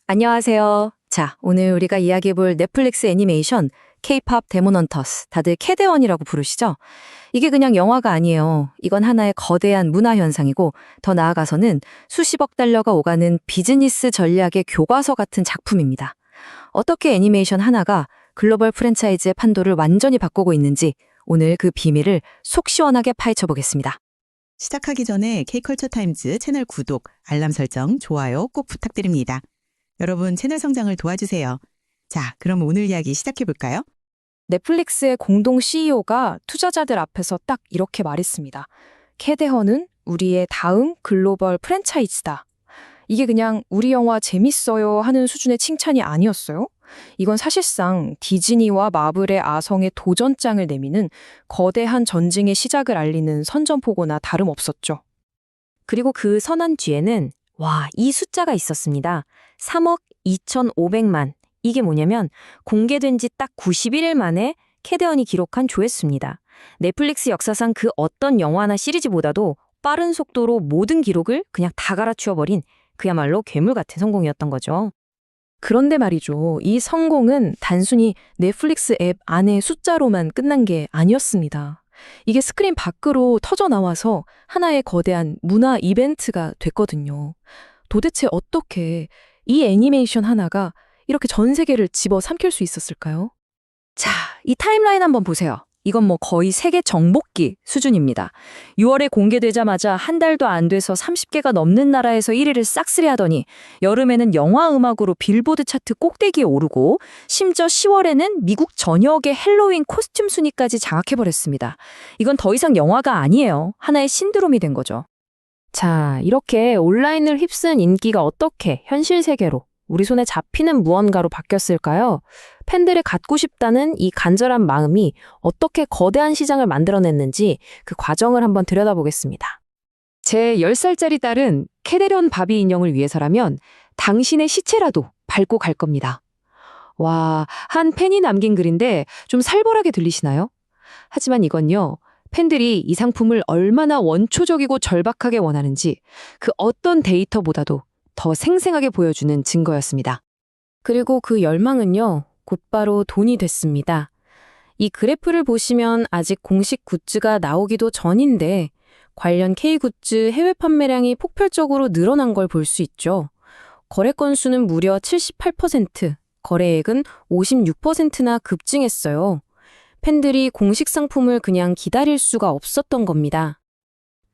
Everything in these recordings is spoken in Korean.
안녕하세요. 자, 오늘 우리가 이야기해볼 넷플릭스 애니메이션 K-pop 데몬 헌터스, 다들 캐데원이라고 부르시죠? 이게 그냥 영화가 아니에요. 이건 하나의 거대한 문화 현상이고 더 나아가서는 수십억 달러가 오가는 비즈니스 전략의 교과서 같은 작품입니다. 어떻게 애니메이션 하나가 글로벌 프랜차이즈의 판도를 완전히 바꾸고 있는지 오늘 그 비밀을 속 시원하게 파헤쳐 보겠습니다. 시작하기 전에 K컬처 타임즈 채널 구독, 알람 설정, 좋아요 꼭 부탁드립니다. 여러분 채널 성장을 도와주세요. 자, 그럼 오늘 이야기 시작해볼까요? 넷플릭스의 공동 CEO가 투자자들 앞에서 딱 이렇게 말했습니다. 캐데헌은 우리의 다음 글로벌 프랜차이즈다. 이게 그냥 우리 영화 재밌어요 하는 수준의 칭찬이 아니었어요. 이건 사실상 디즈니와 마블의 아성에 도전장을 내미는 거대한 전쟁의 시작을 알리는 선전포고나 다름없었죠. 그리고 그 선언 뒤에는 이 숫자가 있었습니다. 3억 2,500만. 이게 뭐냐면 공개된 지 딱 91일 만에 캐데헌이 기록한 조회수입니다. 넷플릭스 역사상 그 어떤 영화나 시리즈보다도 빠른 속도로 모든 기록을 그냥 다 갈아치워버린 그야말로 괴물 같은 성공이었던 거죠. 그런데 말이죠. 이 성공은 단순히 넷플릭스 앱 안의 숫자로만 끝난 게 아니었습니다. 이게 스크린 밖으로 터져나와서 하나의 거대한 문화 이벤트가 됐거든요. 도대체 어떻게 이 애니메이션 하나가 이렇게 전 세계를 집어삼킬 수 있었을까요? 자, 이 타임라인 한번 보세요. 이건 거의 세계 정복기 수준입니다. 6월에 공개되자마자 한 달도 안 돼서 30개가 넘는 나라에서 1위를 싹쓸이하더니 여름에는 영화 음악으로 빌보드 차트 꼭대기에 오르고 심지어 10월에는 미국 전역의 헬로윈 코스튬 순위까지 장악해버렸습니다. 이건 더 이상 영화가 아니에요. 하나의 신드롬이 된 거죠. 자, 이렇게 온라인을 휩쓴 인기가 어떻게 현실 세계로 우리 손에 잡히는 무언가로 바뀌었을까요? 팬들을 갖고 싶다는 이 간절한 마음이 어떻게 거대한 시장을 만들어냈는지 그 과정을 한번 들여다보겠습니다. 제 10살짜리 딸은 캐데런 바비 인형을 위해서라면 당신의 시체라도 밟고 갈 겁니다. 와, 한 팬이 남긴 글인데 좀 살벌하게 들리시나요? 하지만 이건요, 팬들이 이 상품을 얼마나 원초적이고 절박하게 원하는지 그 어떤 데이터보다도 더 생생하게 보여주는 증거였습니다. 그리고 그 열망은요, 곧바로 돈이 됐습니다. 이 그래프를 보시면 아직 공식 굿즈가 나오기도 전인데 관련 K굿즈 해외 판매량이 폭발적으로 늘어난 걸 볼 수 있죠. 거래 건수는 무려 78%, 거래액은 56%나 급증했어요. 팬들이 공식 상품을 그냥 기다릴 수가 없었던 겁니다.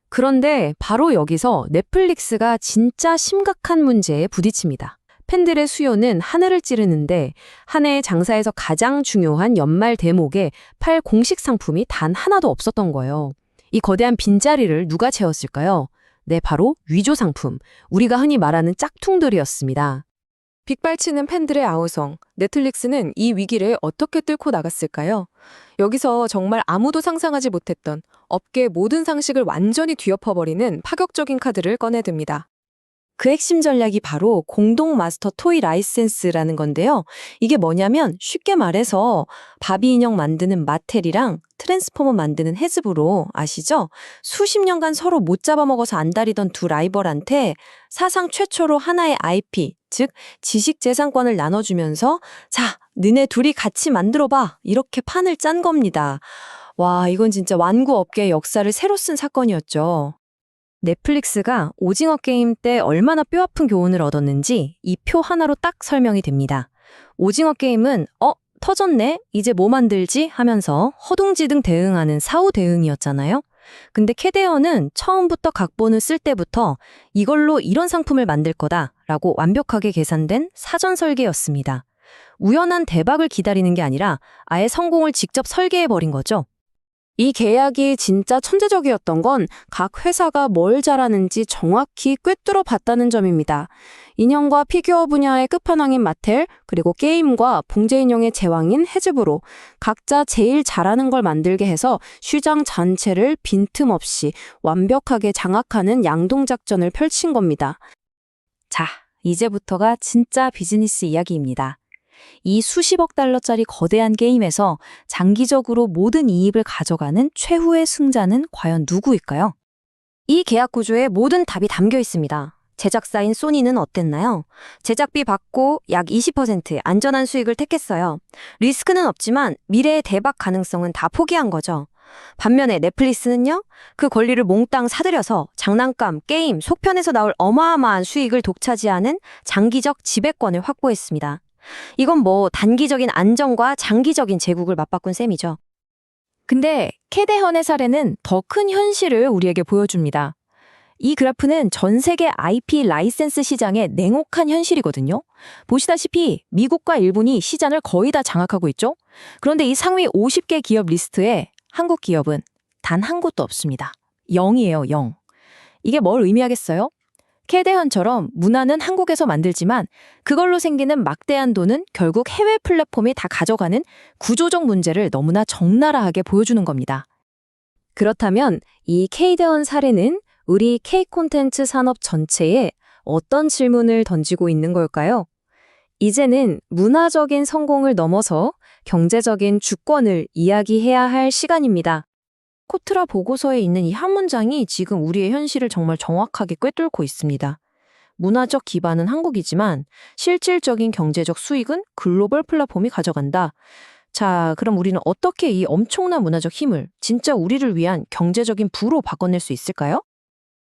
그런데 바로 여기서 넷플릭스가 진짜 심각한 문제에 부딪힙니다. 팬들의 수요는 하늘을 찌르는데 한 해의 장사에서 가장 중요한 연말 대목에 팔 공식 상품이 단 하나도 없었던 거예요. 이 거대한 빈자리를 누가 채웠을까요? 네, 바로 위조 상품, 우리가 흔히 말하는 짝퉁들이었습니다. 빅발치는 팬들의 아우성, 넷플릭스는 이 위기를 어떻게 뚫고 나갔을까요? 여기서 정말 아무도 상상하지 못했던 업계의 모든 상식을 완전히 뒤엎어버리는 파격적인 카드를 꺼내듭니다. 그 핵심 전략이 바로 공동 마스터 토이 라이센스라는 건데요. 이게 뭐냐면 쉽게 말해서 바비 인형 만드는 마텔이랑 트랜스포머 만드는 해즈브로 아시죠? 수십 년간 서로 못 잡아먹어서 안달이던 두 라이벌한테 사상 최초로 하나의 IP, 즉 지식재산권을 나눠주면서 자, 너네 둘이 같이 만들어봐 이렇게 판을 짠 겁니다. 와, 이건 진짜 완구 업계의 역사를 새로 쓴 사건이었죠. 넷플릭스가 오징어 게임 때 얼마나 뼈아픈 교훈을 얻었는지 이 표 하나로 딱 설명이 됩니다. 오징어 게임은 터졌네? 이제 뭐 만들지? 하면서 허둥지둥 대응하는 사후 대응이었잖아요. 근데 캐데헌은 처음부터 각본을 쓸 때부터 이걸로 이런 상품을 만들 거다라고 완벽하게 계산된 사전 설계였습니다. 우연한 대박을 기다리는 게 아니라 아예 성공을 직접 설계해버린 거죠. 이 계약이 진짜 천재적이었던 건 각 회사가 뭘 잘하는지 정확히 꿰뚫어 봤다는 점입니다. 인형과 피규어 분야의 끝판왕인 마텔, 그리고 게임과 봉제인형의 제왕인 해즈브로 각자 제일 잘하는 걸 만들게 해서 시장 전체를 빈틈없이 완벽하게 장악하는 양동작전을 펼친 겁니다. 자, 이제부터가 진짜 비즈니스 이야기입니다. 이 수십억 달러짜리 거대한 게임에서 장기적으로 모든 이익을 가져가는 최후의 승자는 과연 누구일까요? 이 계약 구조에 모든 답이 담겨 있습니다. 제작사인 소니는 어땠나요? 제작비 받고 약 20% 안전한 수익을 택했어요. 리스크는 없지만 미래의 대박 가능성은 다 포기한 거죠. 반면에 넷플릭스는요? 그 권리를 몽땅 사들여서 장난감, 게임, 속편에서 나올 어마어마한 수익을 독차지하는 장기적 지배권을 확보했습니다. 이건 뭐 단기적인 안정과 장기적인 제국을 맞바꾼 셈이죠. 근데 캐대헌의 사례는 더 큰 현실을 우리에게 보여줍니다. 이 그래프는 전 세계 IP 라이센스 시장의 냉혹한 현실이거든요. 보시다시피 미국과 일본이 시장을 거의 다 장악하고 있죠. 그런데 이 상위 50개 기업 리스트에 한국 기업은 단 한 곳도 없습니다. 0이에요, 0. 이게 뭘 의미하겠어요? 캐대헌처럼 문화는 한국에서 만들지만 그걸로 생기는 막대한 돈은 결국 해외 플랫폼이 다 가져가는 구조적 문제를 너무나 적나라하게 보여주는 겁니다. 그렇다면 이 K대헌 사례는 우리 K 콘텐츠 산업 전체에 어떤 질문을 던지고 있는 걸까요? 이제는 문화적인 성공을 넘어서 경제적인 주권을 이야기해야 할 시간입니다. 코트라 보고서에 있는 이 한 문장이 지금 우리의 현실을 정말 정확하게 꿰뚫고 있습니다. 문화적 기반은 한국이지만 실질적인 경제적 수익은 글로벌 플랫폼이 가져간다. 자, 그럼 우리는 어떻게 이 엄청난 문화적 힘을 진짜 우리를 위한 경제적인 부로 바꿔낼 수 있을까요?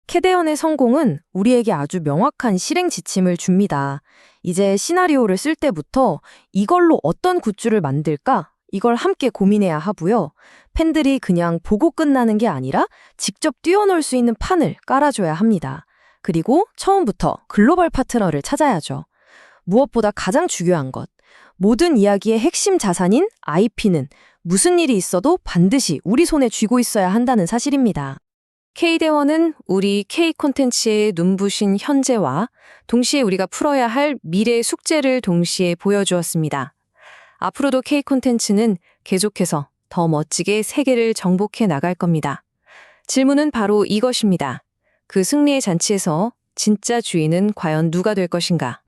캐대헌의 성공은 우리에게 아주 명확한 실행 지침을 줍니다. 이제 시나리오를 쓸 때부터 이걸로 어떤 굿즈를 만들까? 이걸 함께 고민해야 하고요. 팬들이 그냥 보고 끝나는 게 아니라 직접 뛰어놀 수 있는 판을 깔아줘야 합니다. 그리고 처음부터 글로벌 파트너를 찾아야죠. 무엇보다 가장 중요한 것. 모든 이야기의 핵심 자산인 IP는 무슨 일이 있어도 반드시 우리 손에 쥐고 있어야 한다는 사실입니다. K대원은 우리 K콘텐츠의 눈부신 현재와 동시에 우리가 풀어야 할 미래 숙제를 동시에 보여주었습니다. 앞으로도 K콘텐츠는 계속해서 더 멋지게 세계를 정복해 나갈 겁니다. 질문은 바로 이것입니다. 그 승리의 잔치에서 진짜 주인은 과연 누가 될 것인가?